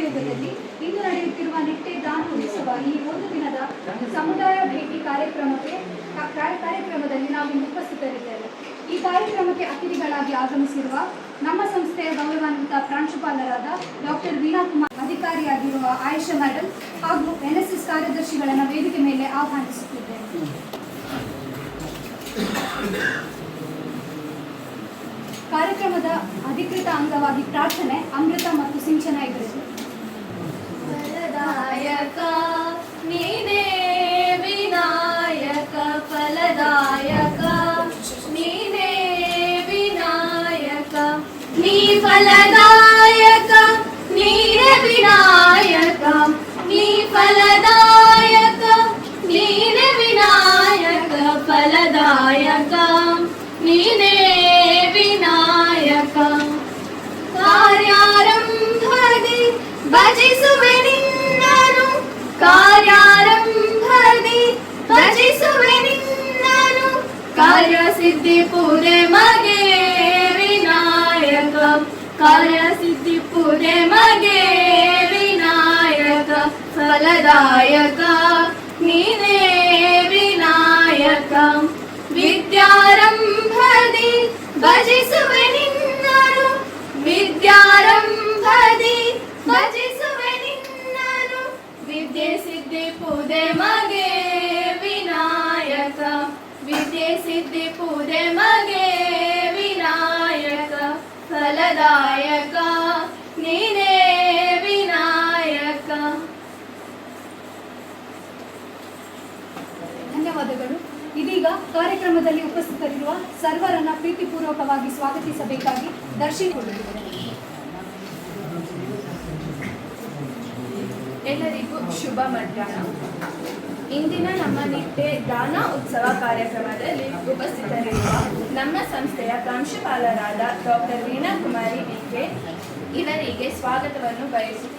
ಸಹಯೋಗದಲ್ಲಿ ಇಂದು ನಡೆಯುತ್ತಿರುವ ನಿಟ್ಟೆ ದಾನ ಉತ್ಸವ ಈ ಒಂದು ದಿನದ ಸಮುದಾಯ ಭೇಟಿ ಕಾರ್ಯಕ್ರಮದಲ್ಲಿ ನಾವು ಉಪಸ್ಥಿತರಿದ್ದೇವೆ. ಈ ಕಾರ್ಯಕ್ರಮಕ್ಕೆ ಅತಿಥಿಗಳಾಗಿ ಆಗಮಿಸಿರುವ ನಮ್ಮ ಸಂಸ್ಥೆಯ ಗೌರವಾನ್ವಿತ ಪ್ರಾಂಶುಪಾಲರಾದ ಡಾಕ್ಟರ್ ವೀಣಾ ಕುಮಾರ್, ಅಧಿಕಾರಿಯಾಗಿರುವ ಆಯಿಷಾ ಮೇಡಮ್ ಹಾಗೂ NSS ಕಾರ್ಯದರ್ಶಿಗಳನ್ನು ವೇದಿಕೆ ಮೇಲೆ ಆಹ್ವಾನಿಸುತ್ತಿದ್ದೇವೆ. ಕಾರ್ಯಕ್ರಮದ ಅಧಿಕೃತ ಅಂಗವಾಗಿ ಪ್ರಾರ್ಥನೆ, ಅಮೃತ ಮತ್ತು ಸಿಂಚನ ಇರಲಿದೆ. ಫಲದಾಯಕ ನೀನೇ ವಿನಾಯಕ, ಫಲದಾಯಕ ನೀನೇ ವಿನಾಯಕ, ನೀ ಫಲದಾಯಕ ನೀನೇ ವಿನಾಯಕ, ನೀ ಫಲದಾಯಕ ನೀನೇ ವಿನಾಯಕ, ಫಲದಾಯಕ ನೀನೇ ವಿನಾಯಕ. ಕಾರ್ಯಾರಂಭದಿ ಭಜಿಸುವೆ ನಿನ್ನನು, ಕಾರ್ಯಾರಂಭದಿ ಭಜಿಸುವೆ ನಿನ್ನನು, ಕಾರ್ಯಸಿದ್ಧಿ ಪೂರೆ ಮಗೆ ವಿನಾಯಕ, ಕಾರ್ಯಸಿದ್ಧಿ ಪೂರೆ ಮಗೆ ವಿನಾಯಕ, ಫಲದಾಯಕ ನೀನೇ ವಿನಾಯಕ. ವಿದ್ಯಾರಂಭದಿ ಭಜಿಸುವೆ ನಿನ್ನನು, ವಿದ್ಯಾರಂಭದಿ ಭಜಿಸುವೆ ನಿನ್ನನು, ವಿದ್ಯೆ ಸಿದ್ಧಿ ಪೂದೆ ಮಗೆ ವಿನಾಯಕ, ವಿದ್ಯೆ ಸಿದ್ಧಿ ಪೂದೆ ಮಗೆ ವಿನಾಯಕ, ಫಲದಾಯಕ ನೀನೇ ವಿನಾಯಕ. ಧನ್ಯವಾದಗಳು. ಇದೀಗ ಕಾರ್ಯಕ್ರಮದಲ್ಲಿ ಉಪಸ್ಥಿತರಿರುವ ಸರ್ವರನ್ನ ಪ್ರೀತಿಪೂರ್ವಕವಾಗಿ ಸ್ವಾಗತಿಸಬೇಕಾಗಿ ದರ್ಶಿಸಿಕೊಳ್ಳುತ್ತಿದ್ದಾರೆ. ಎಲ್ಲರಿಗೂ ಶುಭ ಮಧ್ಯಾಹ್ನ. ಇಂದಿನ ನಮ್ಮ ನಿಟ್ಟೆ ದಾನ ಉತ್ಸವ ಕಾರ್ಯಕ್ರಮದಲ್ಲಿ ಉಪಸ್ಥಿತರಿರುವ ನಮ್ಮ ಸಂಸ್ಥೆಯ ಪ್ರಾಂಶುಪಾಲರಾದ ಡಾಕ್ಟರ್ ವೀಣಾ ಕುಮಾರಿ BK ಇವರಿಗೆ ಸ್ವಾಗತವನ್ನು ಬಯಸುತ್ತೇನೆ.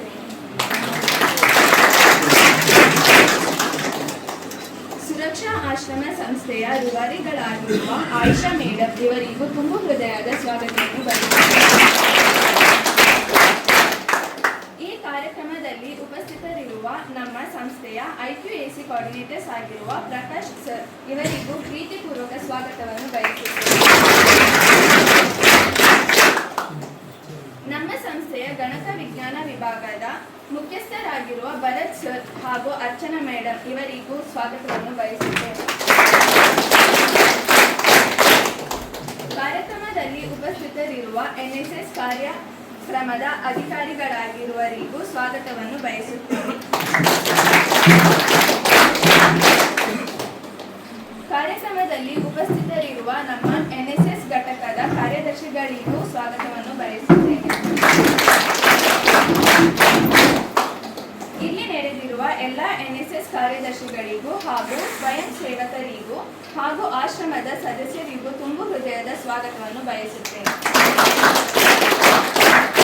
ಸುರಕ್ಷಾ ಆಶ್ರಮ ಸಂಸ್ಥೆಯ ರೂವಾರಿಗಳಾಗಿರುವ ಆಯಿಷಾ ಮೇಡಮ್ ಇವರಿಗೂ ತುಂಬು ಹೃದಯದ ಸ್ವಾಗತವನ್ನು ಬಯಸುತ್ತೇನೆ. ಈ ಕಾರ್ಯಕ್ರಮದಲ್ಲಿ ಉಪಸ್ಥಿತರಿರುವ ನಮ್ಮ ಸಂಸ್ಥೆಯ IQAC ಕೋಆರ್ಡಿನೇಟರ್ಸ್ ಆಗಿರುವ ಪ್ರಕಾಶ್ ಸರ್ ಇವರಿಗೂ ಪ್ರೀತಿಪೂರ್ವಕ ಸ್ವಾಗತವನ್ನು ಬಯಸುತ್ತೇನೆ. ನಮ್ಮ ಸಂಸ್ಥೆಯ ಗಣಕ ವಿಜ್ಞಾನ ವಿಭಾಗದ ಮುಖ್ಯಸ್ಥರಾಗಿರುವ ಭರತ್ ಸರ್ ಹಾಗೂ ಅರ್ಚನಾ ಮೇಡಮ್ ಇವರಿಗೂ ಸ್ವಾಗತವನ್ನು ಬಯಸುತ್ತೇನೆ. ಕಾರ್ಯಕ್ರಮದಲ್ಲಿ ಉಪಸ್ಥಿತರಿರುವ NSS ಕಾರ್ಯಕ್ರಮದ ಅಧಿಕಾರಿಗಳಾಗಿರುವವರಿಗೂ ಸ್ವಾಗತವನ್ನು ಬಯಸುತ್ತೇನೆ. ಕಾರ್ಯಕ್ರಮದಲ್ಲಿ ಉಪಸ್ಥಿತರಿರುವ ನಮ್ಮ NSS ಘಟಕದ ಕಾರ್ಯದರ್ಶಿಗಳಿಗೂ ಸ್ವಾಗತವನ್ನು ಬಯಸುತ್ತೇನೆ. ಇಲ್ಲಿ ನಡೆದಿರುವ ಎಲ್ಲ NSS ಕಾರ್ಯದರ್ಶಿಗಳಿಗೂ ಹಾಗೂ ಸ್ವಯಂ ಸೇವಕರಿಗೂ ಹಾಗೂ ಆಶ್ರಮದ ಸದಸ್ಯರಿಗೂ ತುಂಬು ಹೃದಯದ ಸ್ವಾಗತವನ್ನು ಬಯಸುತ್ತೇನೆ.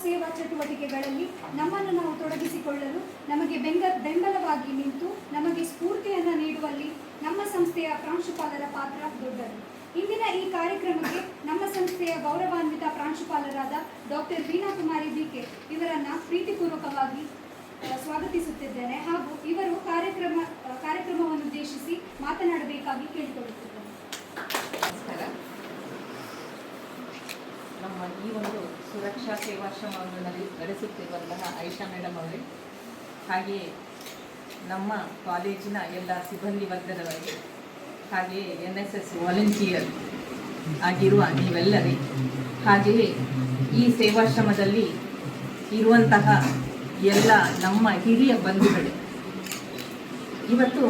ಸೇವಾ ಚಟುವಟಿಕೆಗಳಲ್ಲಿ ನಮ್ಮನ್ನು ನಾವು ತೊಡಗಿಸಿಕೊಳ್ಳಲು ನಮಗೆ ಬೆಂಬಲವಾಗಿ ನಿಂತು ನಮಗೆ ಸ್ಫೂರ್ತಿಯನ್ನು ನೀಡುವಲ್ಲಿ ನಮ್ಮ ಸಂಸ್ಥೆಯ ಪ್ರಾಂಶುಪಾಲರ ಪಾತ್ರ ದೊಡ್ಡದು. ಇಂದಿನ ಈ ಕಾರ್ಯಕ್ರಮಕ್ಕೆ ನಮ್ಮ ಸಂಸ್ಥೆಯ ಗೌರವಾನ್ವಿತ ಪ್ರಾಂಶುಪಾಲರಾದ ಡಾಕ್ಟರ್ ವೀಣಾ ಕುಮಾರಿ BK ಇವರನ್ನ ಪ್ರೀತಿಪೂರ್ವಕವಾಗಿ ಸ್ವಾಗತಿಸುತ್ತಿದ್ದೇನೆ ಹಾಗೂ ಇವರು ಕಾರ್ಯಕ್ರಮವನ್ನು ಉದ್ದೇಶಿಸಿ ಮಾತನಾಡಬೇಕಾಗಿ ಕೇಳಿಕೊಳ್ಳುತ್ತಿದ್ದೇನೆ. ನಮಸ್ಕಾರ. ನಮ್ಮ ಈ ಒಂದು ಸುರಕ್ಷಾ ಸೇವಾಶ್ರಮವನ್ನು ನಡೆಸುತ್ತಿರುವಂತಹ ಆಯಿಷಾ ಮೇಡಮ್ ಅವರೇ, ಹಾಗೆಯೇ ನಮ್ಮ ಕಾಲೇಜಿನ ಎಲ್ಲ ಸಿಬ್ಬಂದಿ ವರ್ಗದವರಿಗೆ, ಹಾಗೆಯೇ NSS ವಾಲಂಟಿಯರ್ ಆಗಿರುವ ನೀವೆಲ್ಲರೇ, ಹಾಗೆಯೇ ಈ ಸೇವಾಶ್ರಮದಲ್ಲಿ ಇರುವಂತಹ ಎಲ್ಲ ನಮ್ಮ ಹಿರಿಯ ಬಂಧುಗಳೇ, ಇವತ್ತು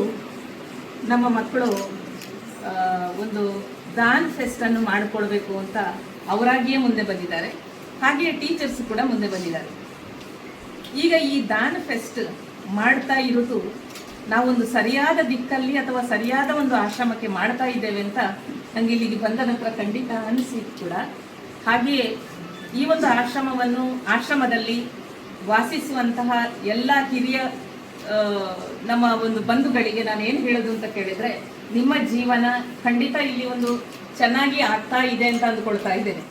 ನಮ್ಮ ಮಕ್ಕಳು ಒಂದು ದಾನ್ ಫೆಸ್ಟನ್ನು ಮಾಡಿಕೊಳ್ಬೇಕು ಅಂತ ಅವರಾಗಿಯೇ ಮುಂದೆ ಬಂದಿದ್ದಾರೆ. ಹಾಗೆಯೇ ಟೀಚರ್ಸ್ ಕೂಡ ಮುಂದೆ ಬಂದಿದ್ದಾರೆ. ಈಗ ಈ ದಾನ್ ಫೆಸ್ಟ್ ಮಾಡ್ತಾ ಇರೋದು ನಾವೊಂದು ಸರಿಯಾದ ದಿಕ್ಕಲ್ಲಿ ಅಥವಾ ಸರಿಯಾದ ಒಂದು ಆಶ್ರಮಕ್ಕೆ ಮಾಡ್ತಾ ಇದ್ದೇವೆ ಅಂತ ನನಗೆ ಇಲ್ಲಿಗೆ ಬಂದ ನಂತರ ಖಂಡಿತ ಅನಿಸಿತು ಕೂಡ. ಹಾಗೆಯೇ ಈ ಒಂದು ಆಶ್ರಮದಲ್ಲಿ ವಾಸಿಸುವಂತಹ ಎಲ್ಲ ಹಿರಿಯ ನಮ್ಮ ಒಂದು ಬಂಧುಗಳಿಗೆ ನಾನು ಏನು ಹೇಳೋದು ಅಂತ ಕೇಳಿದರೆ, ನಿಮ್ಮ ಜೀವನ ಖಂಡಿತ ಇಲ್ಲಿ ಒಂದು ಚೆನ್ನಾಗಿ ಆಗ್ತಾ ಇದೆ ಅಂತ ಅಂದ್ಕೊಳ್ತಾ ಇದ್ದೇನೆ.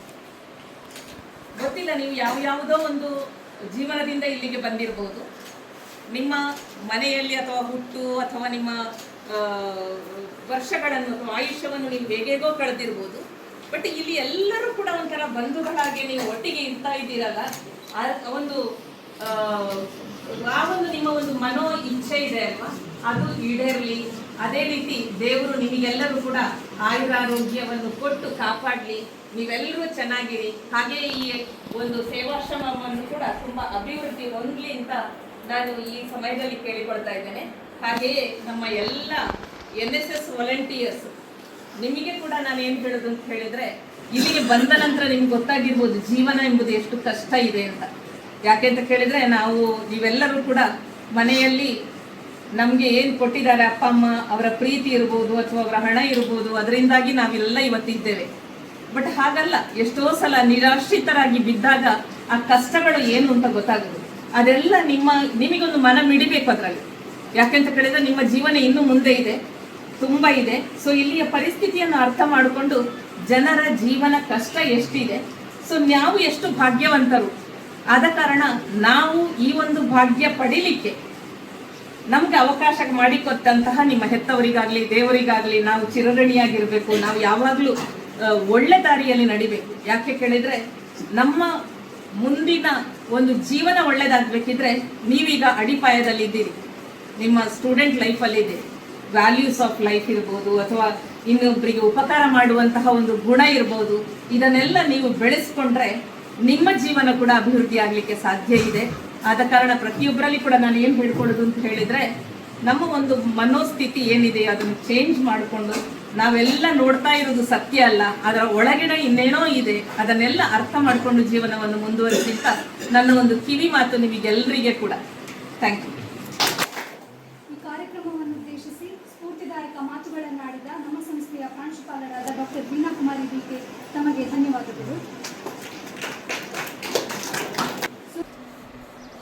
ಗೊತ್ತಿಲ್ಲ ನೀವು ಯಾವುದೋ ಒಂದು ಜೀವನದಿಂದ ಇಲ್ಲಿಗೆ ಬಂದಿರ್ಬೋದು. ನಿಮ್ಮ ಮನೆಯಲ್ಲಿ ಅಥವಾ ಹುಟ್ಟು ಅಥವಾ ನಿಮ್ಮ ವರ್ಷಗಳನ್ನು ಅಥವಾ ಆಯುಷ್ಯವನ್ನು ನೀವು ಹೇಗೇಗೋ ಕಳೆದಿರ್ಬೋದು. ಬಟ್ ಇಲ್ಲಿ ಎಲ್ಲರೂ ಕೂಡ ಒಂಥರ ಬಂಧುಗಳಾಗಿ ನೀವು ಒಟ್ಟಿಗೆ ಇರ್ತಾ ಇದ್ದೀರಲ್ಲ, ಆ ಒಂದು ನಿಮ್ಮ ಒಂದು ಮನೋ ಇಚ್ಛೆ ಇದೆ ಅಲ್ವಾ, ಅದು ಈಡೇರಲಿ. ಅದೇ ರೀತಿ ದೇವರು ನಿಮಗೆಲ್ಲರೂ ಕೂಡ ಆಯುರಾರೋಗ್ಯವನ್ನು ಕೊಟ್ಟು ಕಾಪಾಡಲಿ, ನೀವೆಲ್ಲರೂ ಚೆನ್ನಾಗಿರಿ. ಹಾಗೆ ಈ ಒಂದು ಸೇವಾಶ್ರಮವನ್ನು ಕೂಡ ತುಂಬ ಅಭಿವೃದ್ಧಿ ಹೊಂದಲಿ ಅಂತ ನಾನು ಈ ಸಮಯದಲ್ಲಿ ಕೇಳಿಕೊಳ್ತಾ ಇದ್ದೇನೆ. ಹಾಗೆಯೇ ನಮ್ಮ ಎಲ್ಲ NSS ವಾಲಂಟಿಯರ್ಸ್, ನಿಮಗೆ ಕೂಡ ನಾನು ಏನು ಹೇಳೋದು ಅಂತ ಹೇಳಿದರೆ, ಇಲ್ಲಿಗೆ ಬಂದ ನಂತರ ನಿಮ್ಗೆ ಗೊತ್ತಾಗಿರ್ಬೋದು ಜೀವನ ಎಂಬುದು ಎಷ್ಟು ಕಷ್ಟ ಇದೆ ಅಂತ. ಯಾಕೆ ಅಂತ ಕೇಳಿದರೆ, ನೀವೆಲ್ಲರೂ ಕೂಡ ಮನೆಯಲ್ಲಿ ನಮಗೆ ಏನು ಕೊಟ್ಟಿದ್ದಾರೆ ಅಪ್ಪ ಅಮ್ಮ, ಅವರ ಪ್ರೀತಿ ಇರ್ಬೋದು ಅಥವಾ ಅವರ ಹಣ ಇರ್ಬೋದು, ಅದರಿಂದಾಗಿ ನಾವೆಲ್ಲ ಇವತ್ತಿದ್ದೇವೆ. ಬಟ್ ಹಾಗಲ್ಲ, ಎಷ್ಟೋ ಸಲ ನಿರಾಶ್ರಿತರಾಗಿ ಬಿದ್ದಾಗ ಆ ಕಷ್ಟಗಳು ಏನು ಅಂತ ಗೊತ್ತಾಗೋದು. ಅದೆಲ್ಲ ನಿಮಗೊಂದು ಮನ ಮಿಡಿಬೇಕು ಅದರಲ್ಲಿ. ಯಾಕೆಂತ ಕೇಳಿದ್ರೆ ನಿಮ್ಮ ಜೀವನ ಇನ್ನು ಮುಂದೆ ಇದೆ, ತುಂಬ ಇದೆ. ಸೊ ಇಲ್ಲಿಯ ಪರಿಸ್ಥಿತಿಯನ್ನು ಅರ್ಥ ಮಾಡಿಕೊಂಡು ಜನರ ಜೀವನ ಕಷ್ಟ ಎಷ್ಟಿದೆ, ಸೊ ನಾವು ಎಷ್ಟು ಭಾಗ್ಯವಂತರು. ಆದ ಕಾರಣ ನಾವು ಈ ಒಂದು ಭಾಗ್ಯ ಪಡಿಲಿಕ್ಕೆ ನಮ್ಗೆ ಅವಕಾಶ ಮಾಡಿಕೊಟ್ಟಂತಹ ನಿಮ್ಮ ಹೆತ್ತವರಿಗಾಗ್ಲಿ ದೇವರಿಗಾಗ್ಲಿ ನಾವು ಚಿರಋಣಿಯಾಗಿರ್ಬೇಕು. ನಾವು ಯಾವಾಗಲೂ ಒಳ್ಳೆ ದಾರಿಯಲ್ಲಿ ನಡಿಬೇಕು. ಯಾಕೆ ಕೇಳಿದ್ರೆ ನಮ್ಮ ಮುಂದಿನ ಒಂದು ಜೀವನ ಒಳ್ಳೇದಾಗಬೇಕಿದ್ರೆ ನೀವೀಗ ಅಡಿಪಾಯದಲ್ಲಿದ್ದೀರಿ, ನಿಮ್ಮ ಸ್ಟೂಡೆಂಟ್ ಲೈಫಲ್ಲಿದೆ. ವ್ಯಾಲ್ಯೂಸ್ ಆಫ್ ಲೈಫ್ ಇರ್ಬೋದು ಅಥವಾ ಇನ್ನೊಬ್ಬರಿಗೆ ಉಪಕಾರ ಮಾಡುವಂತಹ ಒಂದು ಗುಣ ಇರ್ಬೋದು, ಇದನ್ನೆಲ್ಲ ನೀವು ಬೆಳೆಸ್ಕೊಂಡ್ರೆ ನಿಮ್ಮ ಜೀವನ ಕೂಡ ಅಭಿವೃದ್ಧಿ ಆಗಲಿಕ್ಕೆ ಸಾಧ್ಯ ಇದೆ. ಆದ ಕಾರಣ ಪ್ರತಿಯೊಬ್ಬರಲ್ಲಿ ಕೂಡ ನಾನು ಏನು ಹೇಳ್ಕೊಳ್ಳೋದು ಅಂತ ಹೇಳಿದರೆ, ನಮ್ಮ ಒಂದು ಮನೋಸ್ಥಿತಿ ಏನಿದೆ ಅದನ್ನು ಚೇಂಜ್ ಮಾಡಿಕೊಂಡು, ನಾವೆಲ್ಲ ನೋಡ್ತಾ ಇರೋದು ಸತ್ಯ ಅಲ್ಲ, ಅದರ ಒಳಗಡೆ ಇನ್ನೇನೋ ಇದೆ, ಅದನ್ನೆಲ್ಲ ಅರ್ಥ ಮಾಡಿಕೊಂಡು ಜೀವನವನ್ನು ಮುಂದುವರಿಸಿಂತ ನನ್ನ ಒಂದು ಕಿವಿ ಮಾತು ನಿಮಗೆಲ್ಲರಿಗೆ ಕೂಡ. Thank you. ಈ ಕಾರ್ಯಕ್ರಮವನ್ನು ಉದ್ದೇಶಿಸಿ ಸ್ಫೂರ್ತಿದಾಯಕ ಮಾತುಗಳನ್ನಾಡಿದ ನಮ್ಮ ಸಂಸ್ಥೆಯ ಪ್ರಾಂಶುಪಾಲರಾದ ಡಾಕ್ಟರ್ ವೀಣಾ ಕುಮಾರಿ ಬಿಕೆ ತಮಗೆ ಧನ್ಯವಾದಗಳು.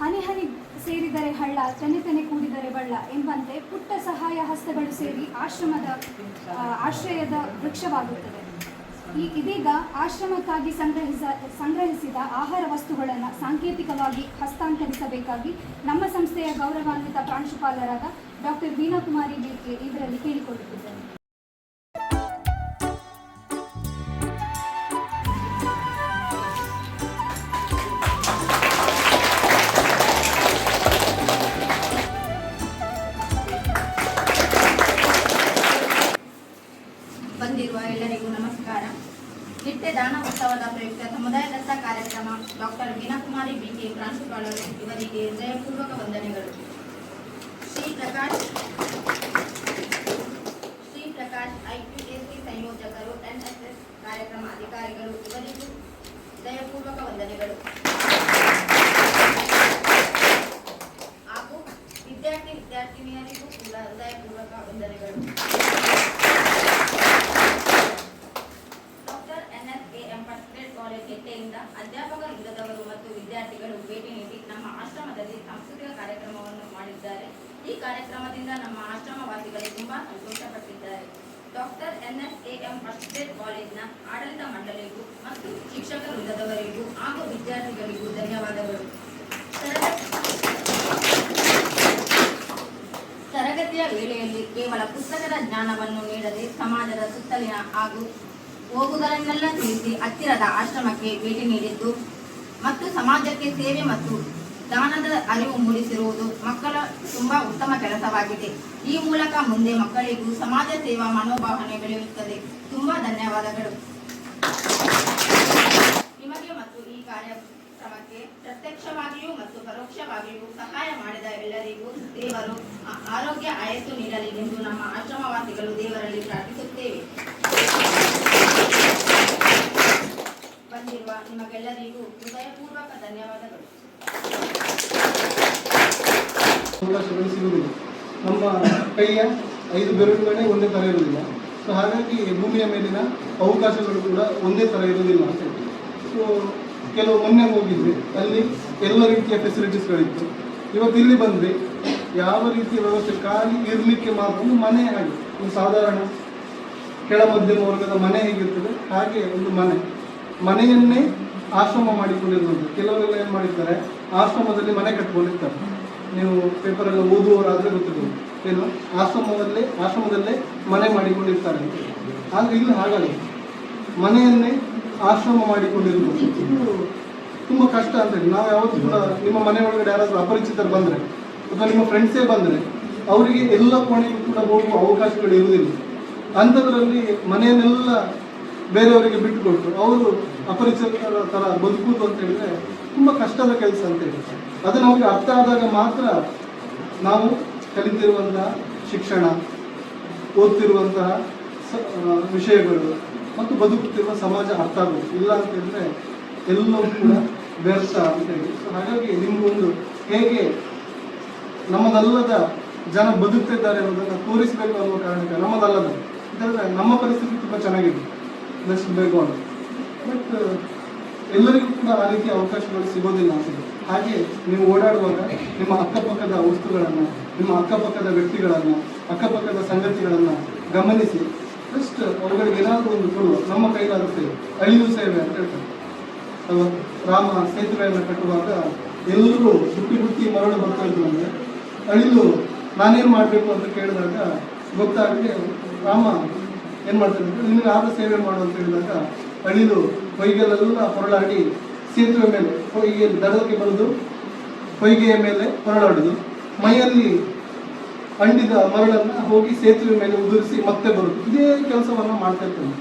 ಹನಿ ಹನಿ ಸೇರಿದರೆ ಹಳ್ಳ, ತೆನೆ ತೆನೆ ಕೂಡಿದರೆ ಬಳ್ಳ ಎಂಬಂತೆ ಪುಟ್ಟ ಸಹಾಯ ಹಸ್ತಗಳು ಸೇರಿ ಆಶ್ರಯದ ವೃಕ್ಷವಾಗುತ್ತದೆ. ಇದೀಗ ಆಶ್ರಮಕ್ಕಾಗಿ ಸಂಗ್ರಹಿಸಿದ ಆಹಾರ ವಸ್ತುಗಳನ್ನು ಸಾಂಕೇತಿಕವಾಗಿ ಹಸ್ತಾಂತರಿಸಬೇಕಾಗಿ ನಮ್ಮ ಸಂಸ್ಥೆಯ ಗೌರವಾನ್ವಿತ ಪ್ರಾಂಶುಪಾಲರಾದ ಡಾಕ್ಟರ್ ವೀಣಾ ಕುಮಾರಿ ಬಿಕೆ ಇದರಲ್ಲಿ ಕೇಳಿಕೊಳ್ಳುತ್ತಿದ್ದಾರೆ. ಬಂದಿರುವ ಎಲ್ಲರಿಗೂ ನಮಸ್ಕಾರ. ನಿತ್ಯ ದಾನ ಉತ್ಸವದ ಪ್ರಯುಕ್ತ ಸಮುದಾಯ ದತ್ತ ಕಾರ್ಯಕ್ರಮ ಡಾಕ್ಟರ್ ವೀಣಾ ಕುಮಾರಿ ಬಿಕೆ ಪ್ರಾಂಶುಪಾಲರು ಇವರಿಗೆ ಹೃದಯಪೂರ್ವಕ ವಂದನೆಗಳು. ಶ್ರೀ ಪ್ರಕಾಶ್ IQAC ಸಂಯೋಜಕರು, NSS ಕಾರ್ಯಕ್ರಮ ಅಧಿಕಾರಿಗಳು ಇವರಿಗೂ ಹೃದಯಪೂರ್ವಕ ವಂದನೆಗಳು ಹಾಗೂ ವಿದ್ಯಾರ್ಥಿನಿಯರಿಗೂ ಕೂಡ ಹೃದಯಪೂರ್ವಕ ವಂದನೆಗಳು. ಹೆಟ್ಟೆಯಿಂದ ಅಧ್ಯಾಪಕ ವೃಂದದವರು ಮತ್ತು ವಿದ್ಯಾರ್ಥಿಗಳು ಭೇಟಿ ನೀಡಿ ನಮ್ಮ ಆಶ್ರಮದಲ್ಲಿ ಸಾಂಸ್ಕೃತಿಕ ಕಾರ್ಯಕ್ರಮವನ್ನು ಮಾಡಿದ್ದಾರೆ. ಈ ಕಾರ್ಯಕ್ರಮದಿಂದ ನಮ್ಮ ಆಶ್ರಮವಾಸಿಗಳು ತುಂಬಾ ಸಂತೋಷಪಟ್ಟಿದ್ದಾರೆ. ಡಾಕ್ಟರ್ NSAM ಫಸ್ಟ್ ಗ್ರೇಡ್ ಕಾಲೇಜಿನ ಆಡಳಿತ ಮಂಡಳಿಗೂ ಮತ್ತು ಶಿಕ್ಷಕ ವೃಂದದವರಿಗೂ ಹಾಗೂ ವಿದ್ಯಾರ್ಥಿಗಳಿಗೂ ಧನ್ಯವಾದಗಳು. ತರಗತಿಯ ವೇಳೆಯಲ್ಲಿ ಕೇವಲ ಪುಸ್ತಕದ ಜ್ಞಾನವನ್ನು ನೀಡದೆ ಸಮಾಜದ ಸುತ್ತಲಿನ ಹಾಗೂ ಹೋಗುವುದನ್ನೆಲ್ಲ ತಿಳಿಸಿ ಹತ್ತಿರದ ಆಶ್ರಮಕ್ಕೆ ಭೇಟಿ ನೀಡಿದ್ದು ಮತ್ತು ಸಮಾಜಕ್ಕೆ ಸೇವೆ ಮತ್ತು ದಾನದ ಅರಿವು ಮೂಡಿಸಿರುವುದು ಮಕ್ಕಳ ತುಂಬಾ ಉತ್ತಮ ಕೆಲಸವಾಗಿದೆ. ಈ ಮೂಲಕ ಮುಂದೆ ಮಕ್ಕಳಿಗೂ ಸಮಾಜ ಸೇವಾ ಮನೋಭಾವನೆ ಬೆಳೆಯುತ್ತದೆ. ತುಂಬಾ ಧನ್ಯವಾದಗಳು ನಿಮಗೆ ಮತ್ತು ಈ ಕಾರ್ಯಕ್ರಮಕ್ಕೆ ಪ್ರತ್ಯಕ್ಷವಾಗಿಯೂ ಮತ್ತು ಪರೋಕ್ಷವಾಗಿಯೂ ಸಹಾಯ ಮಾಡಿದ ಎಲ್ಲರಿಗೂ ದೇವರು ಆರೋಗ್ಯ ಆಯಸ್ಸು ನೀಡಲಿ ಎಂದು ನಮ್ಮ ಆಶ್ರಮವಾಸಿಗಳು ದೇವರಲ್ಲಿ ಪ್ರಾರ್ಥಿಸುತ್ತೇವೆ. ಬಂದಿರುವ ನಿಮಗೆಲ್ಲರಿಗೂ ಹೃದಯಪೂರ್ವಕ ಧನ್ಯವಾದಗಳು. ಅವಕಾಶಗಳು ಸಿಗುವುದಿಲ್ಲ. ನಮ್ಮ ಕೈಯ 5 ಬೆರಳುಗಳೇ ಒಂದೇ ಥರ ಇರುವುದಿಲ್ಲ. ಸೊ ಹಾಗಾಗಿ ಭೂಮಿಯ ಮೇಲಿನ ಅವಕಾಶಗಳು ಕೂಡ ಒಂದೇ ಥರ ಇರುವುದಿಲ್ಲ ಅಂತ ಹೇಳ್ತೀವಿ. ಸೊ ಕೆಲವು ಮೊನ್ನೆ ಹೋಗಿದ್ವಿ, ಅಲ್ಲಿ ಎಲ್ಲ ರೀತಿಯ ಫೆಸಿಲಿಟೀಸ್ಗಳಿತ್ತು. ಇವತ್ತು ಇಲ್ಲಿ ಬಂದರೆ ಯಾವ ರೀತಿಯ ವ್ಯವಸ್ಥೆ, ಖಾಲಿ ಇರಲಿಕ್ಕೆ ಮಾತ್ರ ಒಂದು ಮನೆ, ಹಾಗೆ ಒಂದು ಸಾಧಾರಣ ಕೆಳ ಮಧ್ಯಮ ವರ್ಗದ ಮನೆ ಹೇಗಿರ್ತದೆ ಹಾಗೆ ಒಂದು ಮನೆಯನ್ನೇ ಆಶ್ರಮ ಮಾಡಿಕೊಂಡಿರುವಂಥದ್ದು. ಕೆಲವರೆಲ್ಲ ಏನು ಮಾಡಿರ್ತಾರೆ, ಆಶ್ರಮದಲ್ಲಿ ಮನೆ ಕಟ್ಕೊಂಡಿರ್ತಾರೆ. ನೀವು ಪೇಪರೆಲ್ಲ ಓದುವವರಾದರೆ ಗೊತ್ತಿರ್ಬೋದು, ಏನು ಆಶ್ರಮದಲ್ಲೇ ಮನೆ ಮಾಡಿಕೊಂಡಿರ್ತಾರೆ ಅಂತ. ಆದರೆ ಇಲ್ಲಿ ಹಾಗಲ್ಲ, ಮನೆಯನ್ನೇ ಆಶ್ರಮ ಮಾಡಿಕೊಂಡಿರ್ಬೋದು. ಇದು ತುಂಬ ಕಷ್ಟ ಅಂತ ಹೇಳಿ ನಾವು ಯಾವತ್ತೂ ಕೂಡ ನಿಮ್ಮ ಮನೆ ಒಳಗಡೆ ಯಾರಾದರೂ ಅಪರಿಚಿತರು ಬಂದರೆ ಅಥವಾ ನಿಮ್ಮ ಫ್ರೆಂಡ್ಸೇ ಬಂದರೆ ಅವರಿಗೆ ಎಲ್ಲ ಕೋಣೆಗೂ ಕೂಡ ಹೋಗುವ ಅವಕಾಶಗಳು ಇರುವುದಿಲ್ಲ. ಅಂಥದ್ರಲ್ಲಿ ಮನೆಯನ್ನೆಲ್ಲ ಬೇರೆಯವರಿಗೆ ಬಿಟ್ಟುಕೊಟ್ಟು ಅವರು ಅಪರಿಚಿತರ ಥರ ಬದುಕುವುದು ಅಂತ ಹೇಳಿದ್ರೆ ತುಂಬ ಕಷ್ಟದ ಕೆಲಸ ಅಂತ ಹೇಳಿ. ಅದು ನಮಗೆ ಅರ್ಥ ಆದಾಗ ಮಾತ್ರ ನಾವು ಕಲಿತಿರುವಂತಹ ಶಿಕ್ಷಣ, ಓದ್ತಿರುವಂತಹ ವಿಷಯಗಳು ಮತ್ತು ಬದುಕುತ್ತಿರುವ ಸಮಾಜ ಅರ್ಥ ಆಗೋದು. ಇಲ್ಲ ಅಂತ ಹೇಳಿದ್ರೆ ಎಲ್ಲವೂ ಕೂಡ ವ್ಯರ್ಥ ಅಂತ ಹೇಳಿ. ಸೊ ಹಾಗಾಗಿ ನಿಮಗೊಂದು ಹೇಗೆ ನಮ್ಮದಲ್ಲದ ಜನ ಬದುಕ್ತಿದ್ದಾರೆ ಅನ್ನೋದನ್ನು ತೋರಿಸಬೇಕು ಅನ್ನುವ ಕಾರಣಕ್ಕೆ ನಮ್ಮದಲ್ಲದ ಯಾಕಂದರೆ ನಮ್ಮ ಪರಿಸ್ಥಿತಿ ತುಂಬ ಚೆನ್ನಾಗಿದೆ, ಬೆಳೆಸಬೇಕು ಅಂತ. ಬಟ್ ಎಲ್ಲರಿಗೂ ಕೂಡ ಆ ರೀತಿಯ ಅವಕಾಶಗಳು ಸಿಗೋದಿಲ್ಲ ಅನ್ಸುತ್ತೆ. ಹಾಗೆ ನೀವು ಓಡಾಡುವಾಗ ನಿಮ್ಮ ಅಕ್ಕಪಕ್ಕದ ವಸ್ತುಗಳನ್ನು, ನಿಮ್ಮ ಅಕ್ಕಪಕ್ಕದ ವ್ಯಕ್ತಿಗಳನ್ನು, ಅಕ್ಕಪಕ್ಕದ ಸಂಗತಿಗಳನ್ನು ಗಮನಿಸಿ ಜಸ್ಟ್ ಅವುಗಳಿಗೆ ಏನಾದರೂ ಒಂದು ಕೊಡುವ ನಮ್ಮ ಕೈಲಾಗುತ್ತೆ. ಅಳಿಲು ಸೇವೆ ಅಂತ ಹೇಳ್ತಾರೆ ಅಲ್ವಾ? ರಾಮ ಸೇತುವೆಯನ್ನು ಕಟ್ಟುವಾಗ ಎಲ್ಲರೂ ಹುಟ್ಟಿ ಮರಳು ಬರ್ತಾ ಇದ್ರು ಅಂದರೆ ಅಳಿಲು ನಾನೇನು ಮಾಡಬೇಕು ಅಂತ ಕೇಳಿದಾಗ ಗೊತ್ತಾಗಲಿ ರಾಮ ಏನು ಮಾಡ್ತಾರೆ ಅಂದರೆ ನಿನಗೆ ಆದ ಸೇವೆ ಮಾಡು ಅಂತ ಹೇಳಿದಾಗ ಅಳಿಲು ಹೊಯ್ಗೆಲೆಲ್ಲ ಹೊರಳಾಡಿ ಸೇತುವೆ ಮೇಲೆ ಹೊಯ್ಗೆ ದಡಕ್ಕೆ ಬರೆದು ಹೊಯ್ಗೆಯ ಮೇಲೆ ಹೊರಳಾಡುದು, ಮೈಯಲ್ಲಿ ಅಂಡಿದ ಮರಳನ್ನು ಹೋಗಿ ಸೇತುವೆ ಮೇಲೆ ಉದುರಿಸಿ ಮತ್ತೆ ಬರುದು. ಇದೇ ಕೆಲಸವನ್ನು ಮಾಡ್ತಾ ಇರ್ತಾನೆ.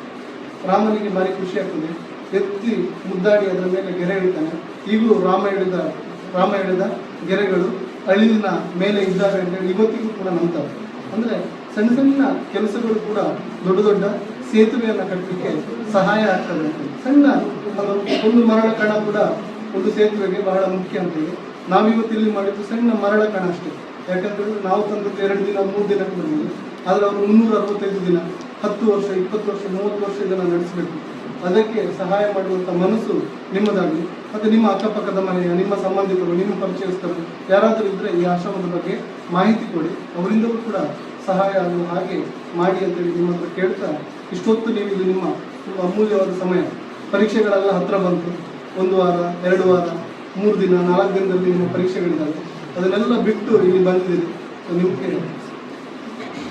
ರಾಮನಿಗೆ ಭಾರಿ ಖುಷಿ ಆಗ್ತದೆ, ಎತ್ತಿ ಮುದ್ದಾಡಿ ಅದರ ಮೇಲೆ ಗೆರೆ ಇಡ್ತಾನೆ. ಈಗಲೂ ರಾಮ ಎಳೆದ ಗೆರೆಗಳು ಅಳಿಲಿನ ಮೇಲೆ ಇದ್ದಾವೆ ಅಂತೇಳಿ ಇವತ್ತಿಗೂ ಕೂಡ ನಂಬ್ತಾರೆ. ಅಂದರೆ ಸಣ್ಣ ಸಣ್ಣ ಕೆಲಸಗಳು ಕೂಡ ದೊಡ್ಡ ದೊಡ್ಡ ಸೇತುವೆಯನ್ನು ಕಟ್ಟಲಿಕ್ಕೆ ಸಹಾಯ ಆಗ್ತದೆ ಅಂತ. ಸಣ್ಣ ಒಂದು ಮರಳ ಕಣ ಕೂಡ ಒಂದು ಸೇತುವೆಗೆ ಬಹಳ ಮುಖ್ಯ ಅಂತೇಳಿ ನಾವಿವತ್ತು ಇಲ್ಲಿ ಮಾಡಿದ್ದು ಸಣ್ಣ ಮರಳ ಕಣ ಅಷ್ಟೇ. ಯಾಕಂತೇಳಿದ್ರೆ ನಾವು ತಂದದ್ದು 2 ದಿನ 3 ದಿನಕ್ಕೆ ಬಂದಿದೆ. ಆದರೆ ಅವರು 365 ದಿನ, 10 ವರ್ಷ, 20 ವರ್ಷ, 30 ವರ್ಷ ಇದನ್ನು ನಡೆಸಬೇಕು. ಅದಕ್ಕೆ ಸಹಾಯ ಮಾಡುವಂಥ ಮನಸ್ಸು ನಿಮ್ಮದಾಗಲಿ. ಮತ್ತು ನಿಮ್ಮ ಅಕ್ಕಪಕ್ಕದ ಮನೆಯ, ನಿಮ್ಮ ಸಂಬಂಧಿಕರು, ನಿಮ್ಮ ಪರಿಚಯಸ್ಥರು ಯಾರಾದರೂ ಇದ್ದರೆ ಈ ಆಶ್ರಮದ ಬಗ್ಗೆ ಮಾಹಿತಿ ಕೊಡಿ, ಅವರಿಂದಲೂ ಕೂಡ ಸಹಾಯ ಆಗುವ ಹಾಗೆ ಮಾಡಿ ಅಂತೇಳಿ ನಿಮ್ಮ ಹತ್ರ ಕೇಳ್ತಾ, ಇಷ್ಟೊತ್ತು ನೀವು ಇದು ನಿಮ್ಮ ಅಮೂಲ್ಯವಾದ ಸಮಯ, ಪರೀಕ್ಷೆಗಳೆಲ್ಲ ಹತ್ತಿರ ಬಂತು. 1 ವಾರ, 2 ವಾರ, 3 ದಿನ, 4 ದಿನದಲ್ಲಿ ನಿಮ್ಮ ಪರೀಕ್ಷೆಗಳಿದ್ದಾವೆ. ಅದನ್ನೆಲ್ಲ ಬಿಟ್ಟು ಇಲ್ಲಿ ಬಂದಿದ್ದೀರಿ. ನಿಮಗೆ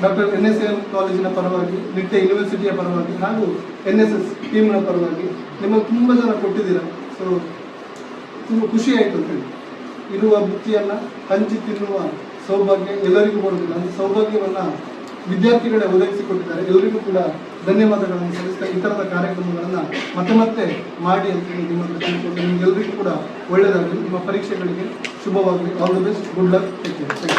ಡಾಕ್ಟರ್ NSM ಕಾಲೇಜಿನ ಪರವಾಗಿ, ನಿಟ್ಟೆ ಯೂನಿವರ್ಸಿಟಿಯ ಪರವಾಗಿ ಹಾಗೂ NSS ಟೀಮ್ನ ಪರವಾಗಿ ನಿಮಗೆ ತುಂಬ ಜನ ಕೊಟ್ಟಿದ್ದೀರಾ. ಸೊ ತುಂಬ ಖುಷಿ ಆಯಿತು ಅಂತೇಳಿ. ಇರುವ ಬುತ್ತಿಯನ್ನು ಹಂಚಿ ತಿನ್ನುವ ಸೌಭಾಗ್ಯ ಎಲ್ಲರಿಗೂ ಬರುವುದಿಲ್ಲ. ಅಂದರೆ ಸೌಭಾಗ್ಯವನ್ನು ವಿದ್ಯಾರ್ಥಿಗಳೇ ಒದಗಿಸಿಕೊಟ್ಟಿದ್ದಾರೆ. ಎಲ್ಲರಿಗೂ ಕೂಡ ಧನ್ಯವಾದಗಳನ್ನು ಸಲ್ಲಿಸ್ತಾ ಈ ಥರದ ಕಾರ್ಯಕ್ರಮಗಳನ್ನು ಮತ್ತೆ ಮಾಡಿ ಅಂತೇಳಿ ನಿಮ್ಮ ಹತ್ರ ತಿಳ್ಕೊಂಡು ನಿಮಗೆಲ್ಲರಿಗೂ ಕೂಡ ಒಳ್ಳೆಯದಾಗಲಿ. ನಿಮ್ಮ ಪರೀಕ್ಷೆಗಳಿಗೆ ಶುಭವಾಗಲಿ. All the best, good luck, take care.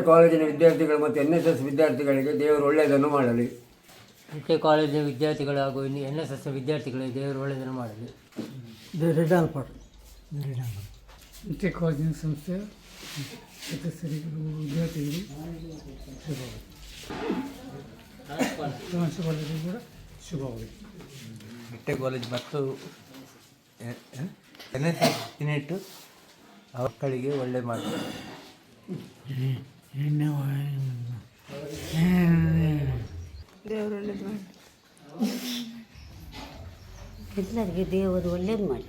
ಕಾಲೇಜಿನ ವಿದ್ಯಾರ್ಥಿಗಳು ಮತ್ತು NSS ವಿದ್ಯಾರ್ಥಿಗಳಿಗೆ ದೇವರು ಒಳ್ಳೆಯದನ್ನು ಮಾಡಲಿ. ನಿತ್ಯ ಕಾಲೇಜಿನ ವಿದ್ಯಾರ್ಥಿಗಳು ಹಾಗೂ NSS ವಿದ್ಯಾರ್ಥಿಗಳಿಗೆ ದೇವರು ಒಳ್ಳೆಯದನ್ನು ಮಾಡಲಿ. ನಿತ್ಯ ಕಾಲೇಜಿನ ಸಂಸ್ಥೆಯ ಸದಸ್ಯರಿಗೂ ವಿದ್ಯಾರ್ಥಿಗಳು ಪ್ರಾಂಶುಪಾಲರಿಗೂ ಕೂಡ ಶುಭವಾಗಲಿ. ನಿತ್ಯ ಕಾಲೇಜ್ ಮತ್ತು NSS ಯೂನಿಟ್ ಮಕ್ಕಳಿಗೆ ಒಳ್ಳೆ ಮಾಡಿ. ಎಲ್ಲರಿಗೆ ದೇವರು ಒಳ್ಳೇದು ಮಾಡಿ.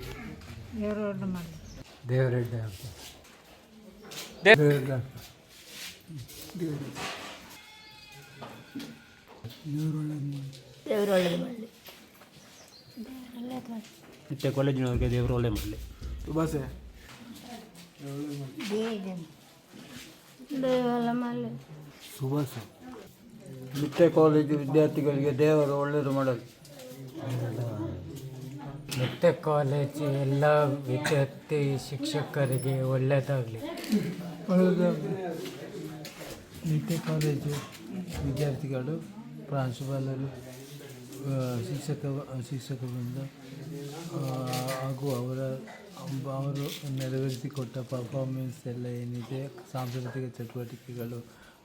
ನಿತ್ಯ ಕಾಲೇಜಿನವರಿಗೆ ದೇವರು ಒಳ್ಳೆ ಮಾಡಲಿ. ಶುಭಾಶಯ. ಶುಭಾಶಯ. ನಿತ್ಯ ಕಾಲೇಜು ವಿದ್ಯಾರ್ಥಿಗಳಿಗೆ ದೇವರು ಒಳ್ಳೆಯದು ಮಾಡಲಿ. ನಿತ್ಯ ಕಾಲೇಜು ಎಲ್ಲ ವಿದ್ಯಾರ್ಥಿ ಶಿಕ್ಷಕರಿಗೆ ಒಳ್ಳೆಯದಾಗಲಿ. ನಿತ್ಯ ಕಾಲೇಜು ವಿದ್ಯಾರ್ಥಿಗಳು ಪ್ರಾಂಶುಪಾಲರು ಶಿಕ್ಷಕರಿಂದ ಹಾಗೂ ಅವರು ನೆರವೇರಿಸಿಕೊಟ್ಟ ಪರ್ಫಾರ್ಮೆನ್ಸ್ ಎಲ್ಲ ಏನಿದೆ, ಸಾಂಸ್ಕೃತಿಕ ಚಟುವಟಿಕೆಗಳು,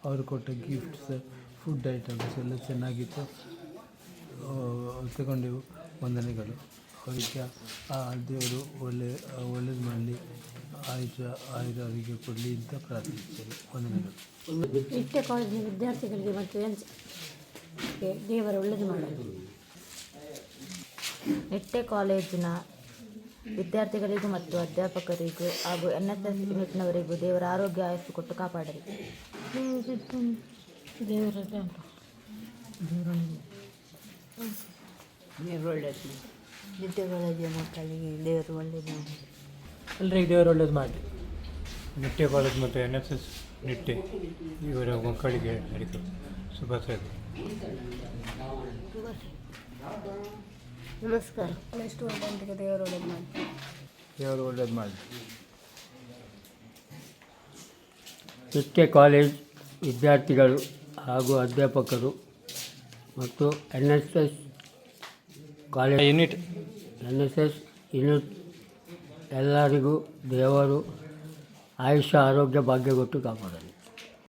ಅವರು ಕೊಟ್ಟ ಗಿಫ್ಟ್ಸ್, ಫುಡ್ ಐಟಮ್ಸ್ ಎಲ್ಲ ಚೆನ್ನಾಗಿತ್ತು, ತಗೊಂಡೆವು. ವಂದನೆಗಳು. ಅವರಿಗೆ ದೇವರು ಒಳ್ಳೇದು ಮಾಡಲಿ, ಆಯುರಾರೋಗ್ಯ ಕೊಡಲಿ ಅಂತ ಪ್ರಾರ್ಥಿಸುತ್ತೇನೆ. ವಂದನೆಗಳು. ನಿತ್ಯ ಕಾಲೇಜಿನ ವಿದ್ಯಾರ್ಥಿಗಳಿಗೆ ಮತ್ತು ದೇವರ ಒಳ್ಳೆಯದು ಮಾಡಲಿ. ನಿತ್ಯ ಕಾಲೇಜಿನ ವಿದ್ಯಾರ್ಥಿಗಳಿಗೂ ಮತ್ತು ಅಧ್ಯಾಪಕರಿಗೂ ಹಾಗೂ NSS ಯೂನಿಟ್ನವರಿಗೂ ದೇವರ ಆರೋಗ್ಯ ಆಯಸ್ಸು ಕೊಟ್ಟು ಕಾಪಾಡಲಿ. ನಿತ್ಯ ಕಾಲೇಜಿನ ಮಕ್ಕಳಿಗೆ ದೇವರು ಒಳ್ಳೆಯದು ಮಾಡಲಿ. ಎಲ್ಲರಿಗೂ ದೇವರು ಒಳ್ಳೇದು ಮಾಡಲಿ. ನಿತ್ಯ ಕಾಲೇಜ್ ಮತ್ತು NSS ನಿತ್ಯ ಇವರ ಮಕ್ಕಳಿಗೆ ಶುಭಾಶಯಗಳು. ನಮಸ್ಕಾರ. ಎಷ್ಟು ಒಳ್ಳೆಯದಿಗೆ ದೇವರು ಒಳ್ಳೇದು ಮಾಡಿ. ದೇವರು ಒಳ್ಳೇದು ಮಾಡಲಿ. ನಿತ್ಯ ಕಾಲೇಜ್ ವಿದ್ಯಾರ್ಥಿಗಳು ಹಾಗೂ ಅಧ್ಯಾಪಕರು ಮತ್ತು NSS ಕಾಲೇಜ್ NSS ಯೂನಿಟ್ ಎಲ್ಲರಿಗೂ ದೇವರು ಆಯುಷ್ಯ ಆರೋಗ್ಯ ಭಾಗ್ಯ ಕೊಟ್ಟು ಕಾಪಾಡಲಿ.